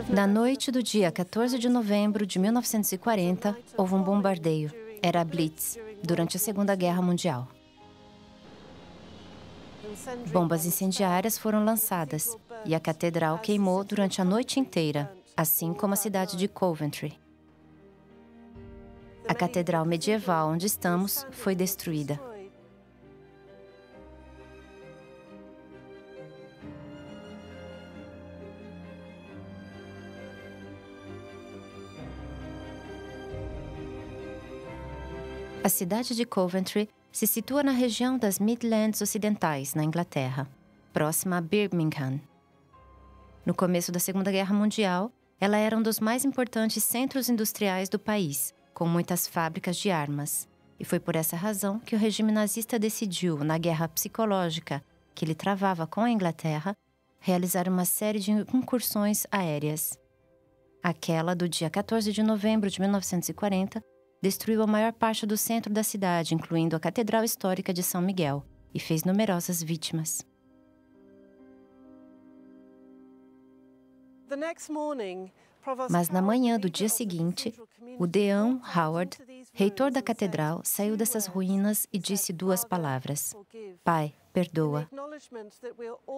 Na noite do dia 14 de novembro de 1940, houve um bombardeio. Era a Blitz, durante a Segunda Guerra Mundial. Bombas incendiárias foram lançadas e a catedral queimou durante a noite inteira, assim como a cidade de Coventry. A catedral medieval onde estamos foi destruída. A cidade de Coventry se situa na região das Midlands Ocidentais, na Inglaterra, próxima a Birmingham. No começo da Segunda Guerra Mundial, ela era um dos mais importantes centros industriais do país, com muitas fábricas de armas. E foi por essa razão que o regime nazista decidiu, na guerra psicológica que ele travava com a Inglaterra, realizar uma série de incursões aéreas. Aquela do dia 14 de novembro de 1940 destruiu a maior parte do centro da cidade, incluindo a Catedral Histórica de São Miguel, e fez numerosas vítimas. Mas na manhã do dia seguinte, o deão Howard, reitor da catedral, saiu dessas ruínas e disse duas palavras: Pai, perdoa.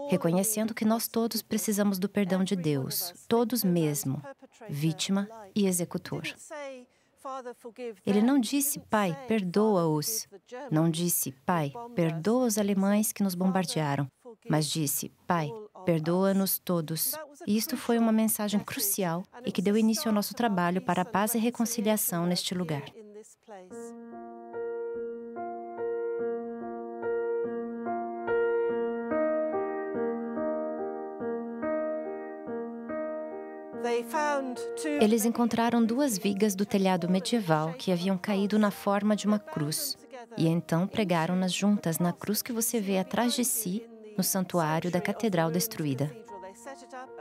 Reconhecendo que nós todos precisamos do perdão de Deus, todos mesmo, vítima e executor. Ele não disse, Pai, perdoa-os. Não disse, Pai, perdoa os alemães que nos bombardearam. Mas disse, Pai, perdoa-nos todos. E isto foi uma mensagem crucial e que deu início ao nosso trabalho para a paz e reconciliação neste lugar. Eles encontraram duas vigas do telhado medieval que haviam caído na forma de uma cruz, e então pregaram-nas juntas na cruz que você vê atrás de si, no santuário da catedral destruída.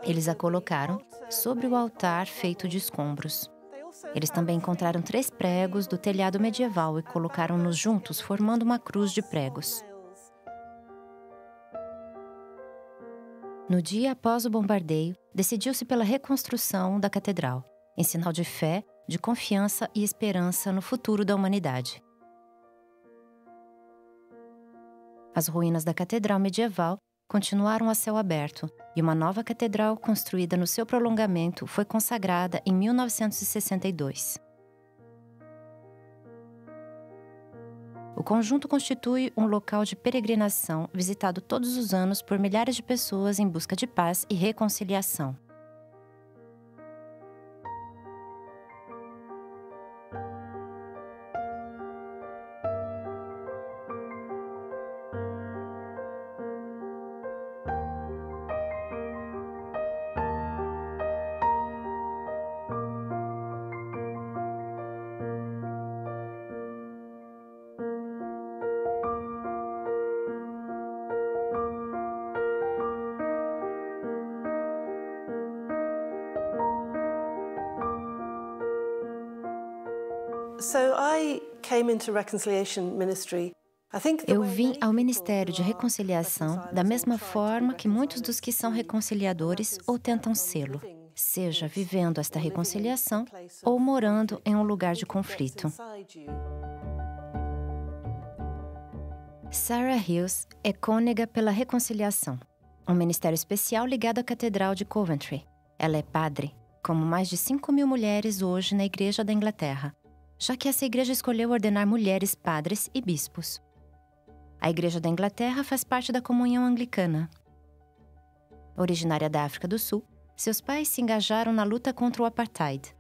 Eles a colocaram sobre o altar feito de escombros. Eles também encontraram 3 pregos do telhado medieval e colocaram-nos juntos, formando uma cruz de pregos. No dia após o bombardeio, decidiu-se pela reconstrução da catedral, em sinal de fé, de confiança e esperança no futuro da humanidade. As ruínas da catedral medieval continuaram a céu aberto e uma nova catedral construída no seu prolongamento foi consagrada em 1962. O conjunto constitui um local de peregrinação visitado todos os anos por milhares de pessoas em busca de paz e reconciliação. Eu vim ao Ministério de Reconciliação da mesma forma que muitos dos que são reconciliadores ou tentam sê-lo, seja vivendo esta reconciliação ou morando em um lugar de conflito. Sarah Hills é cônega pela reconciliação, um ministério especial ligado à Catedral de Coventry. Ela é padre, como mais de 5.000 mulheres hoje na Igreja da Inglaterra, já que essa igreja escolheu ordenar mulheres padres e bispos. A Igreja da Inglaterra faz parte da Comunhão Anglicana. Originária da África do Sul, seus pais se engajaram na luta contra o apartheid.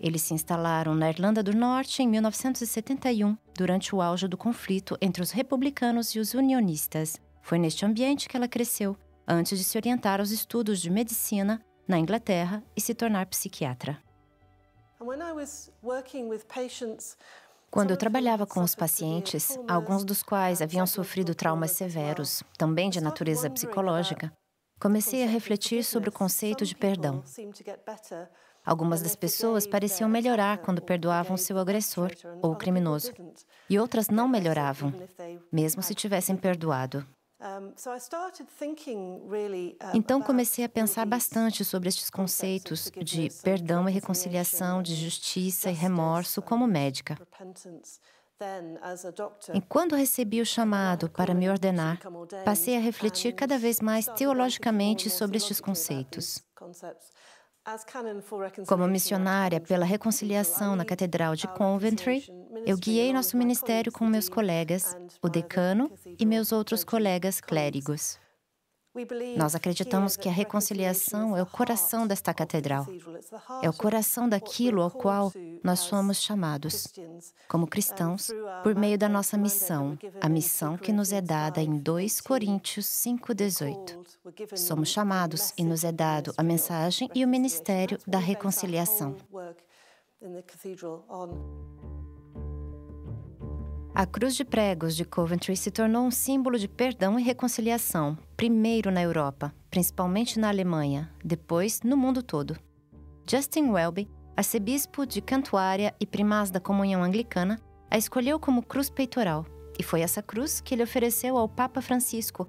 Eles se instalaram na Irlanda do Norte em 1971, durante o auge do conflito entre os republicanos e os unionistas. Foi neste ambiente que ela cresceu, antes de se orientar aos estudos de medicina na Inglaterra e se tornar psiquiatra. Quando eu trabalhava com os pacientes, alguns dos quais haviam sofrido traumas severos, também de natureza psicológica, comecei a refletir sobre o conceito de perdão. Algumas das pessoas pareciam melhorar quando perdoavam seu agressor ou o criminoso, e outras não melhoravam, mesmo se tivessem perdoado. Então comecei a pensar bastante sobre estes conceitos de perdão e reconciliação, de justiça e remorso como médica. E quando recebi o chamado para me ordenar, passei a refletir cada vez mais teologicamente sobre estes conceitos. Como missionária pela reconciliação na Catedral de Coventry, eu guiei nosso ministério com meus colegas, o decano e meus outros colegas clérigos. Nós acreditamos que a reconciliação é o coração desta catedral. É o coração daquilo ao qual nós somos chamados, como cristãos, por meio da nossa missão, a missão que nos é dada em 2 Coríntios 5:18. Somos chamados e nos é dado a mensagem e o ministério da reconciliação. A cruz de pregos de Coventry se tornou um símbolo de perdão e reconciliação, primeiro na Europa, principalmente na Alemanha, depois no mundo todo. Justin Welby, arcebispo de Cantuária e primaz da Comunhão Anglicana, a escolheu como cruz peitoral, e foi essa cruz que ele ofereceu ao Papa Francisco,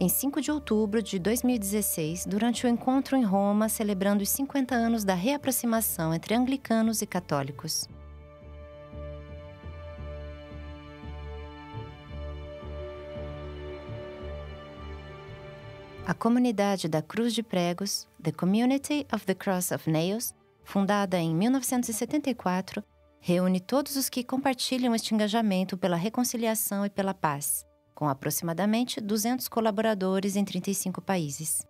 em 5 de outubro de 2016, durante o encontro em Roma, celebrando os 50 anos da reaproximação entre anglicanos e católicos. A comunidade da Cruz de Pregos, The Community of the Cross of Nails, fundada em 1974, reúne todos os que compartilham este engajamento pela reconciliação e pela paz, com aproximadamente 200 colaboradores em 35 países.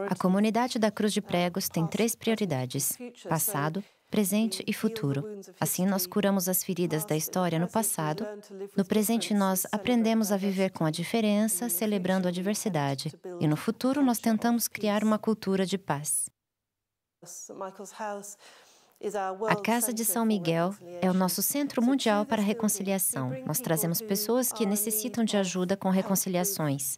A comunidade da Cruz de Pregos tem 3 prioridades: passado, presente e futuro. Assim, nós curamos as feridas da história no passado. No presente, nós aprendemos a viver com a diferença, celebrando a diversidade. E no futuro, nós tentamos criar uma cultura de paz. A Casa de São Miguel é o nosso centro mundial para a reconciliação. Nós trazemos pessoas que necessitam de ajuda com reconciliações.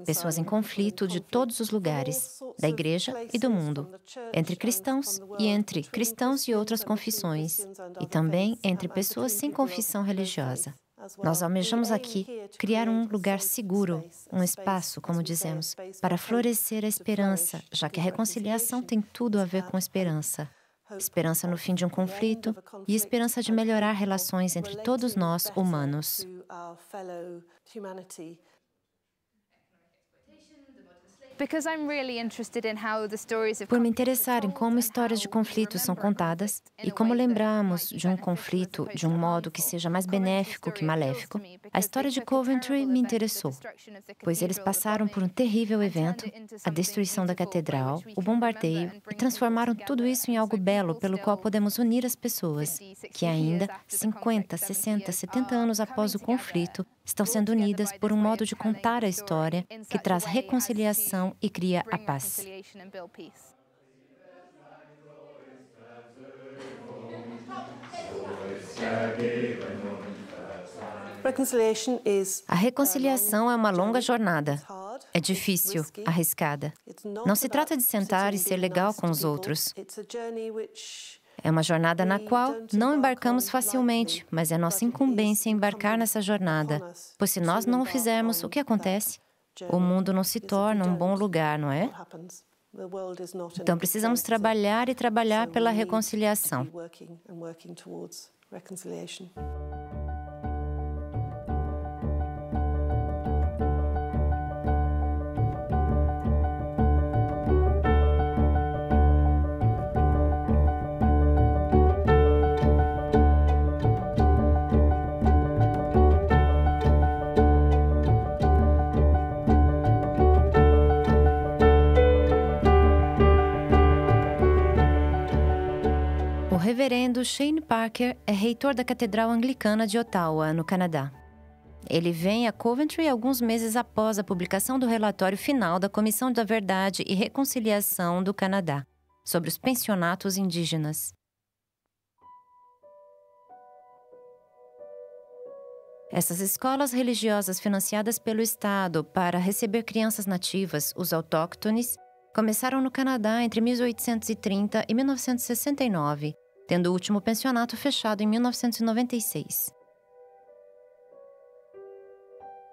Pessoas em conflito de todos os lugares, da igreja e do mundo, entre cristãos e outras confissões, e também entre pessoas sem confissão religiosa. Nós almejamos aqui criar um lugar seguro, um espaço, como dizemos, para florescer a esperança, já que a reconciliação tem tudo a ver com esperança. Esperança no fim de um conflito e esperança de melhorar relações entre todos nós, humanos. Por me interessar em como histórias de conflitos são contadas e como lembramos de um conflito de um modo que seja mais benéfico que maléfico, a história de Coventry me interessou, pois eles passaram por um terrível evento, a destruição da catedral, o bombardeio, e transformaram tudo isso em algo belo pelo qual podemos unir as pessoas, que ainda, 50, 60, 70 anos após o conflito, estão sendo unidas por um modo de contar a história que traz reconciliação e cria a paz. A reconciliação é uma longa jornada. É difícil, arriscada. Não se trata de sentar e ser legal com os outros. É uma jornada na qual não embarcamos facilmente, mas é nossa incumbência embarcar nessa jornada, pois se nós não o fizermos, o que acontece? O mundo não se torna um bom lugar, não é? Então precisamos trabalhar e trabalhar pela reconciliação. O reverendo Shane Parker é reitor da Catedral Anglicana de Ottawa, no Canadá. Ele vem a Coventry alguns meses após a publicação do relatório final da Comissão da Verdade e Reconciliação do Canadá, sobre os pensionatos indígenas. Essas escolas religiosas financiadas pelo Estado para receber crianças nativas, os autóctones, começaram no Canadá entre 1830 e 1969, tendo o último pensionato fechado em 1996.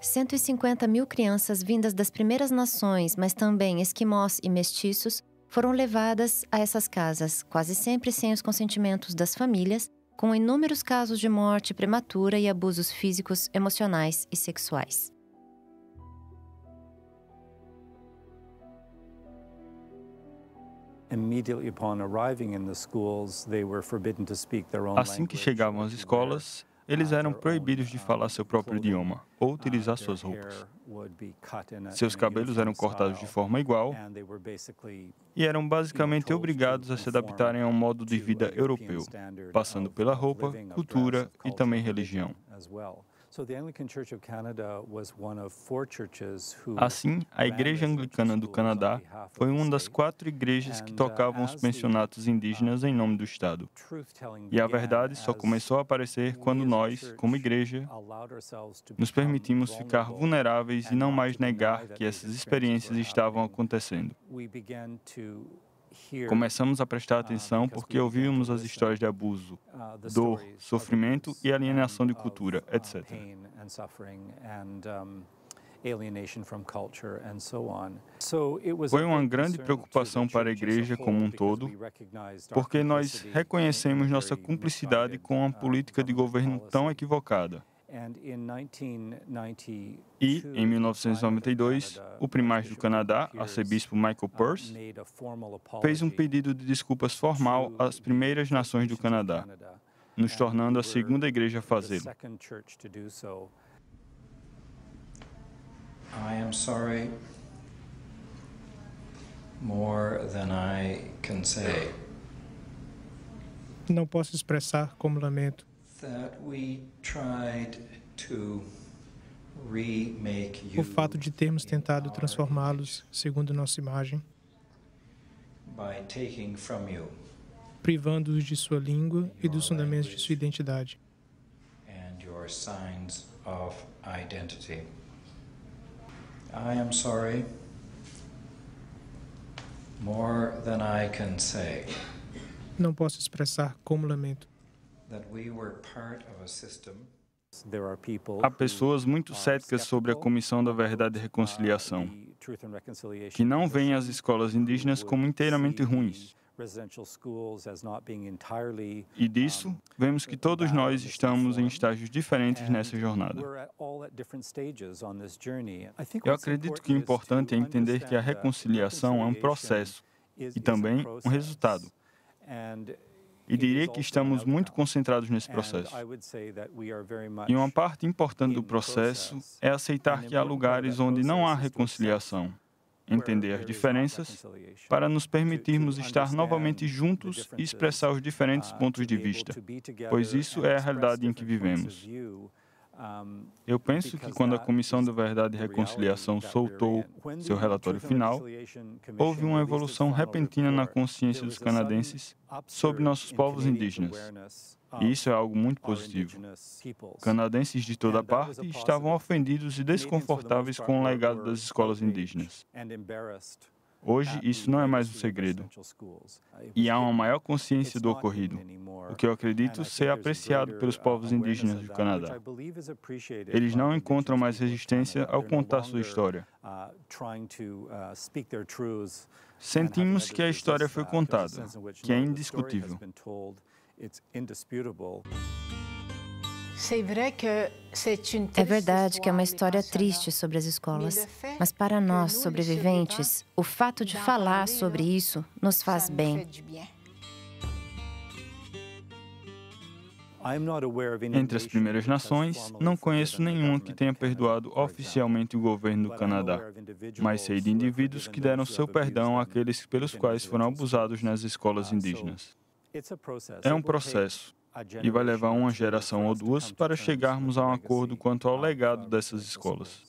150 mil crianças vindas das primeiras nações, mas também esquimós e mestiços, foram levadas a essas casas, quase sempre sem os consentimentos das famílias, com inúmeros casos de morte prematura e abusos físicos, emocionais e sexuais. Assim que chegavam às escolas, eles eram proibidos de falar seu próprio idioma ou utilizar suas roupas. Seus cabelos eram cortados de forma igual e eram basicamente obrigados a se adaptarem a um modo de vida europeu, passando pela roupa, cultura e também religião. Assim, a Igreja Anglicana do Canadá foi uma das 4 igrejas que tocavam os pensionatos indígenas em nome do Estado. E a verdade só começou a aparecer quando nós, como igreja, nos permitimos ficar vulneráveis e não mais negar que essas experiências estavam acontecendo. Começamos a prestar atenção porque ouvimos as histórias de abuso, dor, sofrimento e alienação de cultura, etc. Foi uma grande preocupação para a igreja como um todo, porque nós reconhecemos nossa cumplicidade com uma política de governo tão equivocada. E, em 1992, o primaz do Canadá, arcebispo Michael Pearce, fez um pedido de desculpas formal às primeiras nações do Canadá, nos tornando a segunda igreja a fazê-lo. I am sorry more than I can say. Não posso expressar como lamento That we tried to remake you o fato de termos tentado transformá-los segundo nossa imagem, by taking from you privando-os de sua língua e dos fundamentos de sua identidade. and your signs of identity. I am sorry more than I can say. Não posso expressar como lamento That we were part of a system Há pessoas muito céticas sobre a Comissão da Verdade e Reconciliação, que não veem as escolas indígenas como inteiramente ruins. E disso, vemos que todos nós estamos em estágios diferentes nessa jornada. Eu acredito que o importante é entender que a reconciliação é um processo e também um resultado. E diria que estamos muito concentrados nesse processo. E uma parte importante do processo é aceitar que há lugares onde não há reconciliação, entender as diferenças, para nos permitirmos estar novamente juntos e expressar os diferentes pontos de vista, pois isso é a realidade em que vivemos. Eu penso que quando a Comissão da Verdade e Reconciliação soltou seu relatório final, houve uma evolução repentina na consciência dos canadenses sobre nossos povos indígenas. E isso é algo muito positivo. Canadenses de toda parte estavam ofendidos e desconfortáveis com o legado das escolas indígenas. Hoje, isso não é mais um segredo, e há uma maior consciência do ocorrido, o que eu acredito ser apreciado pelos povos indígenas do Canadá. Eles não encontram mais resistência ao contar sua história. Sentimos que a história foi contada, que é indiscutível. É verdade que é uma história triste sobre as escolas, mas para nós, sobreviventes, o fato de falar sobre isso nos faz bem. Entre as Primeiras Nações, não conheço nenhuma que tenha perdoado oficialmente o governo do Canadá, mas sei de indivíduos que deram seu perdão àqueles pelos quais foram abusados nas escolas indígenas. É um processo, e vai levar uma geração ou duas para chegarmos a um acordo quanto ao legado dessas escolas.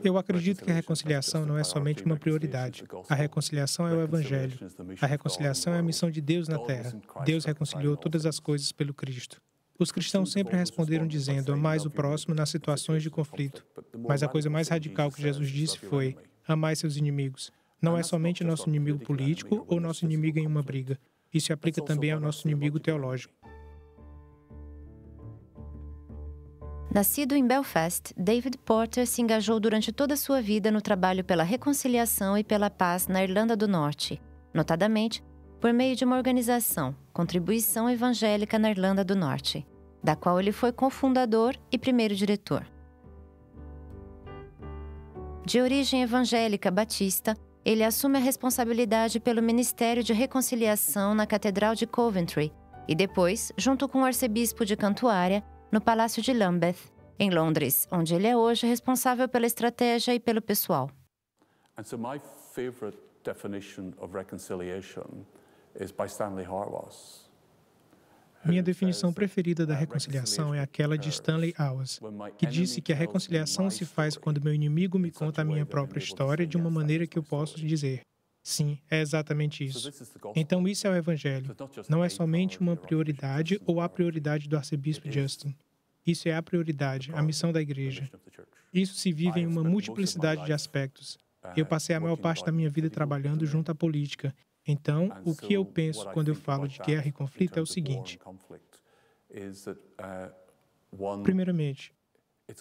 Eu acredito que a reconciliação não é somente uma prioridade. A reconciliação é o Evangelho. A reconciliação é a missão de Deus na Terra. Deus reconciliou todas as coisas pelo Cristo. Os cristãos sempre responderam dizendo: amais o próximo nas situações de conflito. Mas a coisa mais radical que Jesus disse foi: amai seus inimigos. Não é somente nosso inimigo político ou nosso inimigo em uma briga. Isso se aplica também ao nosso inimigo teológico. Nascido em Belfast, David Porter se engajou durante toda a sua vida no trabalho pela reconciliação e pela paz na Irlanda do Norte, notadamente por meio de uma organização, Contribuição Evangélica na Irlanda do Norte, da qual ele foi cofundador e primeiro diretor. De origem evangélica batista, ele assume a responsabilidade pelo Ministério de Reconciliação na Catedral de Coventry e depois, junto com o arcebispo de Cantuária, no Palácio de Lambeth, em Londres, onde ele é hoje responsável pela estratégia e pelo pessoal. My favorite definition of reconciliation is by Stanley Hauerwas. Minha definição preferida da reconciliação é aquela de Stanley Hauerwas, que disse que a reconciliação se faz quando meu inimigo me conta a minha própria história de uma maneira que eu posso dizer: sim, é exatamente isso. Então isso é o Evangelho. Não é somente uma prioridade ou a prioridade do arcebispo Justin. Isso é a prioridade, a missão da igreja. Isso se vive em uma multiplicidade de aspectos. Eu passei a maior parte da minha vida trabalhando junto à política. Então, o que eu penso quando eu falo de guerra e conflito é o seguinte. Primeiramente,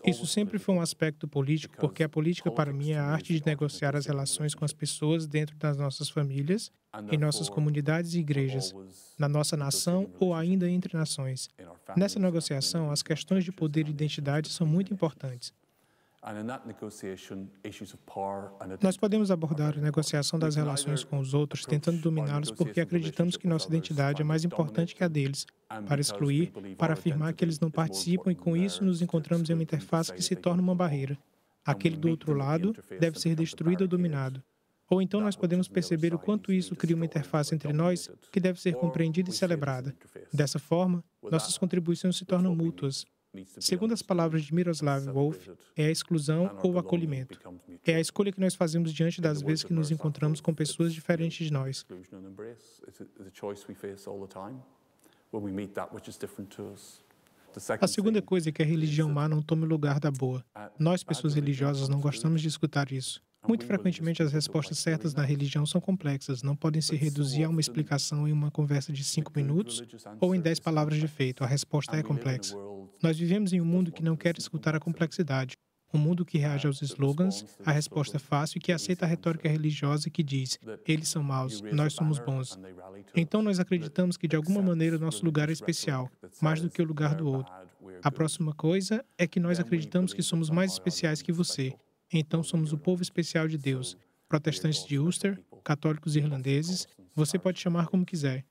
isso sempre foi um aspecto político, porque a política para mim é a arte de negociar as relações com as pessoas dentro das nossas famílias, em nossas comunidades e igrejas, na nossa nação ou ainda entre nações. Nessa negociação, as questões de poder e identidade são muito importantes. Nós podemos abordar a negociação das relações com os outros tentando dominá-los porque acreditamos que nossa identidade é mais importante que a deles, para excluir, para afirmar que eles não participam e com isso nos encontramos em uma interface que se torna uma barreira. Aquele do outro lado deve ser destruído ou dominado. Ou então nós podemos perceber o quanto isso cria uma interface entre nós que deve ser compreendida e celebrada. Dessa forma, nossas contribuições se tornam mútuas. Segundo as palavras de Miroslav Volf, é a exclusão ou o acolhimento. É a escolha que nós fazemos diante das vezes que nos encontramos com pessoas diferentes de nós. A segunda coisa é que a religião má não tome o lugar da boa. Nós, pessoas religiosas, não gostamos de escutar isso. Muito frequentemente, as respostas certas na religião são complexas, não podem se reduzir a uma explicação em uma conversa de 5 minutos ou em 10 palavras de efeito. A resposta é complexa. Nós vivemos em um mundo que não quer escutar a complexidade. Um mundo que reage aos slogans, a resposta fácil e que aceita a retórica religiosa que diz: eles são maus, nós somos bons. Então nós acreditamos que de alguma maneira o nosso lugar é especial, mais do que o lugar do outro. A próxima coisa é que nós acreditamos que somos mais especiais que você. Então somos o povo especial de Deus. Protestantes de Ulster, católicos irlandeses, você pode chamar como quiser.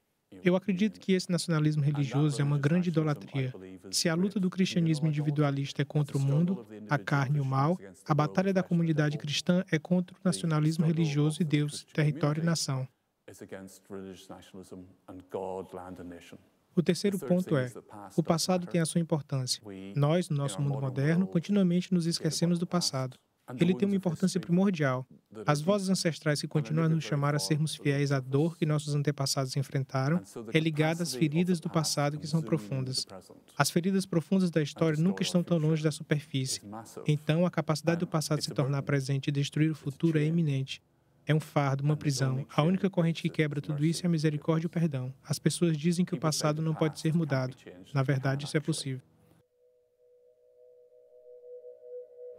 Eu acredito que esse nacionalismo religioso é uma grande idolatria. Se a luta do cristianismo individualista é contra o mundo, a carne e o mal, a batalha da comunidade cristã é contra o nacionalismo religioso e Deus, território e nação. O terceiro ponto é: o passado tem a sua importância. Nós, no nosso mundo moderno, continuamente nos esquecemos do passado. Ele tem uma importância primordial. As vozes ancestrais que continuam a nos chamar a sermos fiéis à dor que nossos antepassados enfrentaram é ligada às feridas do passado que são profundas. As feridas profundas da história nunca estão tão longe da superfície. Então, a capacidade do passado se tornar presente e destruir o futuro é iminente. É um fardo, uma prisão. A única corrente que quebra tudo isso é a misericórdia e o perdão. As pessoas dizem que o passado não pode ser mudado. Na verdade, isso é possível.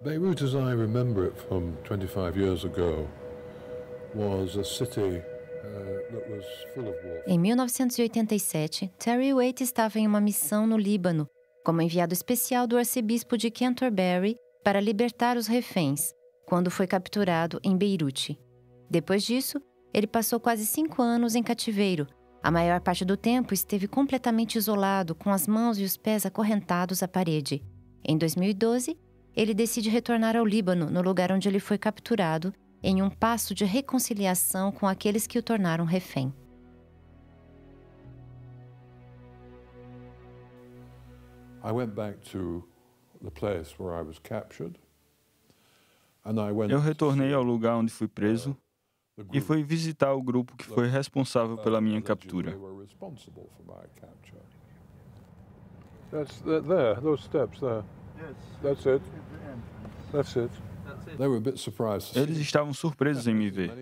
Beirut, as I remember it from 25 years ago, was a city that was full of warfare. Em 1987, Terry Waite estava em uma missão no Líbano, como enviado especial do arcebispo de Canterbury para libertar os reféns, quando foi capturado em Beirute. Depois disso, ele passou quase 5 anos em cativeiro. A maior parte do tempo esteve completamente isolado, com as mãos e os pés acorrentados à parede. Em 2012, ele decide retornar ao Líbano, no lugar onde ele foi capturado, em um passo de reconciliação com aqueles que o tornaram refém. Eu retornei ao lugar onde fui preso e fui visitar o grupo que foi responsável pela minha captura. Eles estavam surpresos em me ver.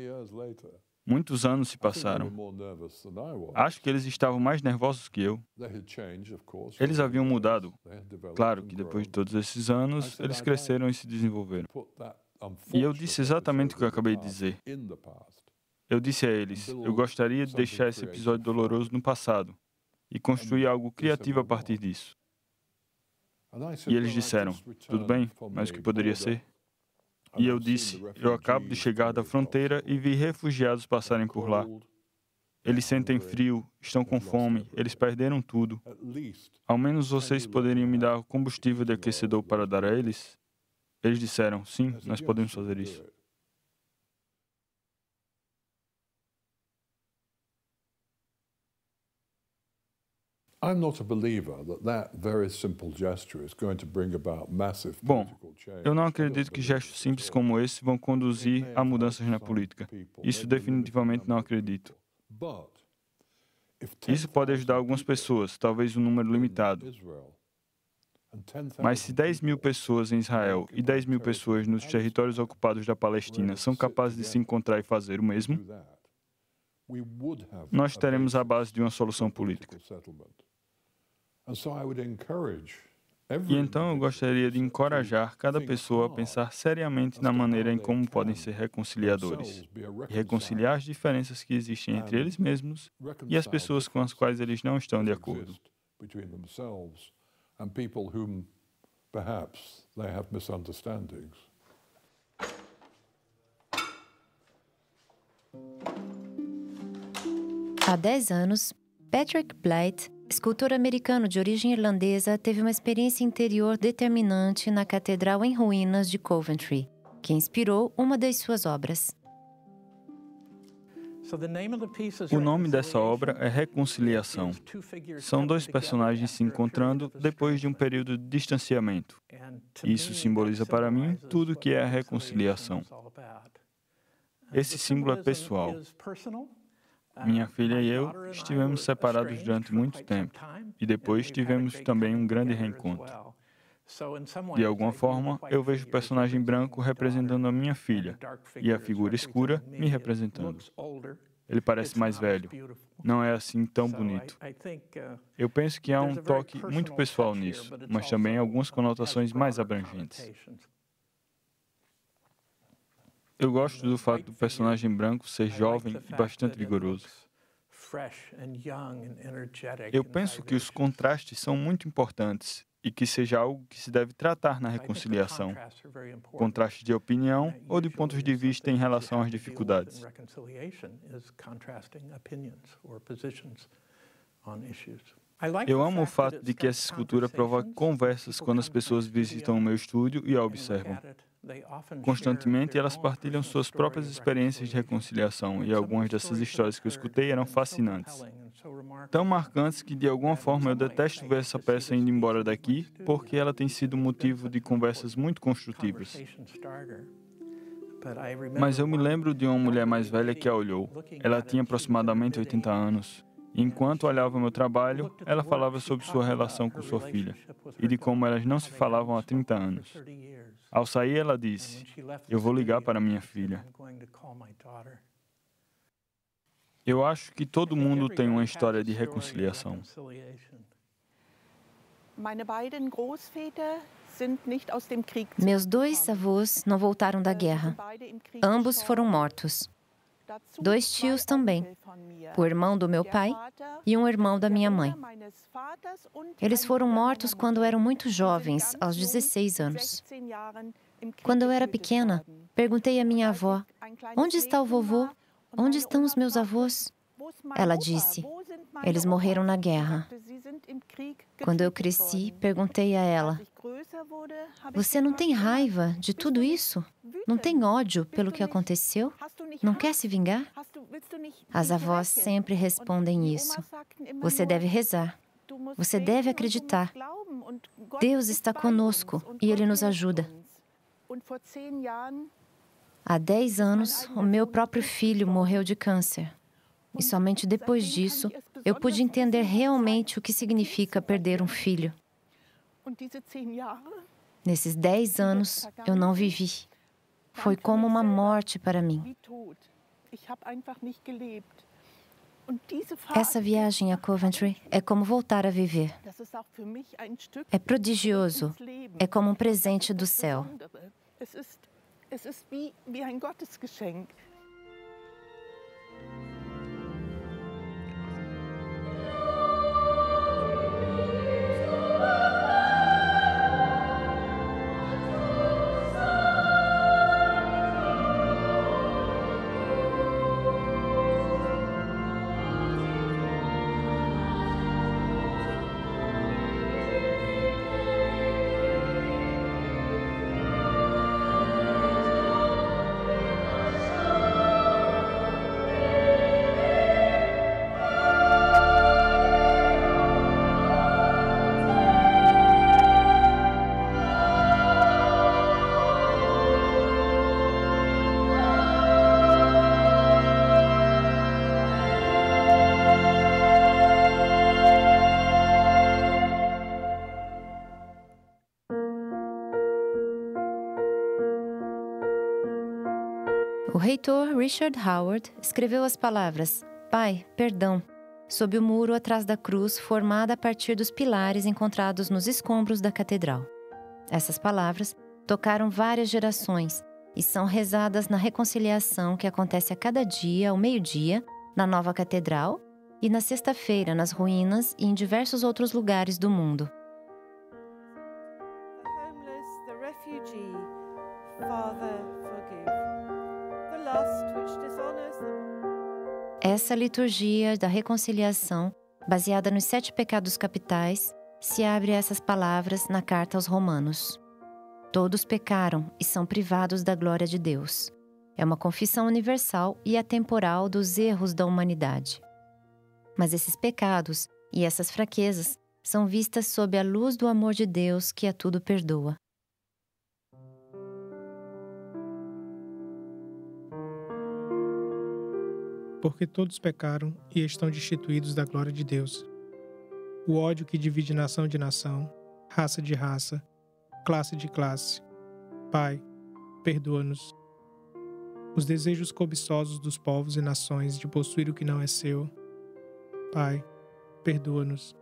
Muitos anos se passaram. Acho que eles estavam mais nervosos que eu. Eles haviam mudado. Claro que depois de todos esses anos, eles cresceram e se desenvolveram. E eu disse exatamente o que eu acabei de dizer. Eu disse a eles, eu gostaria de deixar esse episódio doloroso no passado e construir algo criativo a partir disso. E eles disseram, tudo bem, mas o que poderia ser? E eu disse, eu acabo de chegar da fronteira e vi refugiados passarem por lá. Eles sentem frio, estão com fome, eles perderam tudo. Ao menos vocês poderiam me dar combustível de aquecedor para dar a eles? Eles disseram, sim, nós podemos fazer isso. Bom, eu não acredito que gestos simples como esse vão conduzir a mudanças na política. Isso definitivamente não acredito. Isso pode ajudar algumas pessoas, talvez um número limitado. Mas se 10.000 pessoas em Israel e 10.000 pessoas nos territórios ocupados da Palestina são capazes de se encontrar e fazer o mesmo, nós teremos a base de uma solução política. E então eu gostaria de encorajar cada pessoa a pensar seriamente na maneira em como podem ser reconciliadores e reconciliar as diferenças que existem entre eles mesmos e as pessoas com as quais eles não estão de acordo. Há 10 anos, Patrick Blight, escultor americano de origem irlandesa, teve uma experiência interior determinante na Catedral em Ruínas de Coventry, que inspirou uma das suas obras. O nome dessa obra é Reconciliação. São dois personagens se encontrando depois de um período de distanciamento. Isso simboliza para mim tudo o que é a reconciliação. Esse símbolo é pessoal. Minha filha e eu estivemos separados durante muito tempo e depois tivemos também um grande reencontro. De alguma forma, eu vejo o personagem branco representando a minha filha e a figura escura me representando. Ele parece mais velho. Não é assim tão bonito. Eu penso que há um toque muito pessoal nisso, mas também algumas conotações mais abrangentes. Eu gosto do fato do personagem branco ser jovem e bastante vigoroso. Eu penso que os contrastes são muito importantes e que seja algo que se deve tratar na reconciliação. Contrastes de opinião ou de pontos de vista em relação às dificuldades. Eu amo o fato de que essa escultura provoca conversas quando as pessoas visitam o meu estúdio e a observam. Constantemente, elas partilham suas próprias experiências de reconciliação e algumas dessas histórias que eu escutei eram fascinantes. Tão marcantes que, de alguma forma, eu detesto ver essa peça indo embora daqui porque ela tem sido motivo de conversas muito construtivas. Mas eu me lembro de uma mulher mais velha que a olhou. Ela tinha aproximadamente 80 anos. E enquanto olhava o meu trabalho, ela falava sobre sua relação com sua filha e de como elas não se falavam há 30 anos. Ao sair, ela disse: "Eu vou ligar para minha filha." Eu acho que todo mundo tem uma história de reconciliação. Meus dois avós não voltaram da guerra. Ambos foram mortos. 2 tios também, o irmão do meu pai e um irmão da minha mãe. Eles foram mortos quando eram muito jovens, aos 16 anos. Quando eu era pequena, perguntei à minha avó: "Onde está o vovô? Onde estão os meus avós?" Ela disse: "Eles morreram na guerra." Quando eu cresci, perguntei a ela: "Você não tem raiva de tudo isso? Não tem ódio pelo que aconteceu? Não quer se vingar?" As avós sempre respondem isso. Você deve rezar. Você deve acreditar. Deus está conosco e Ele nos ajuda. Há 10 anos, o meu próprio filho morreu de câncer. E somente depois disso, eu pude entender realmente o que significa perder um filho. Nesses 10 anos, eu não vivi. Foi como uma morte para mim. Essa viagem a Coventry é como voltar a viver. É prodigioso. É como um presente do céu. O reitor Richard Howard escreveu as palavras "Pai, perdão" sob o muro atrás da cruz formada a partir dos pilares encontrados nos escombros da catedral. Essas palavras tocaram várias gerações e são rezadas na reconciliação que acontece a cada dia, ao meio-dia, na nova catedral e na sexta-feira nas ruínas e em diversos outros lugares do mundo. Essa liturgia da reconciliação, baseada nos 7 pecados capitais, se abre a essas palavras na carta aos Romanos. Todos pecaram e são privados da glória de Deus. É uma confissão universal e atemporal dos erros da humanidade. Mas esses pecados e essas fraquezas são vistas sob a luz do amor de Deus que a tudo perdoa. Porque todos pecaram e estão destituídos da glória de Deus. O ódio que divide nação de nação, raça de raça, classe de classe. Pai, perdoa-nos. Os desejos cobiçosos dos povos e nações de possuir o que não é seu. Pai, perdoa-nos.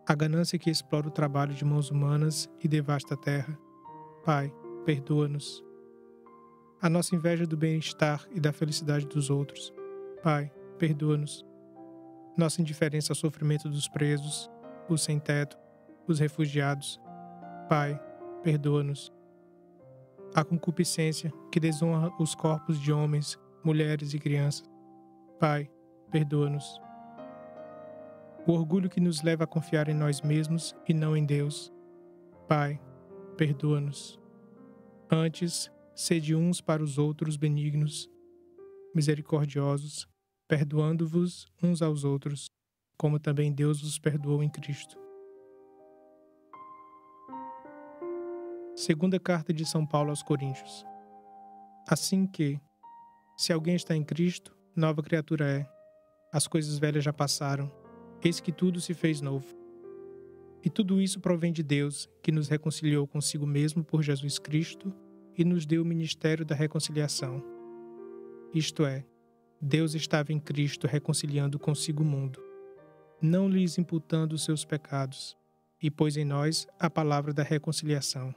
A ganância que explora o trabalho de mãos humanas e devasta a terra. Pai, perdoa-nos. A nossa inveja do bem-estar e da felicidade dos outros. Pai, perdoa-nos. Nossa indiferença ao sofrimento dos presos, os sem-teto, os refugiados. Pai, perdoa-nos. A concupiscência que desonra os corpos de homens, mulheres e crianças. Pai, perdoa-nos. O orgulho que nos leva a confiar em nós mesmos e não em Deus. Pai, perdoa-nos. Antes, sede uns para os outros benignos, misericordiosos, perdoando-vos uns aos outros, como também Deus vos perdoou em Cristo. Segunda carta de São Paulo aos Coríntios. Assim que, se alguém está em Cristo, nova criatura é. As coisas velhas já passaram, eis que tudo se fez novo. E tudo isso provém de Deus, que nos reconciliou consigo mesmo por Jesus Cristo e nos deu o ministério da reconciliação. Isto é, Deus estava em Cristo reconciliando consigo o mundo, não lhes imputando os seus pecados, e pôs em nós a palavra da reconciliação.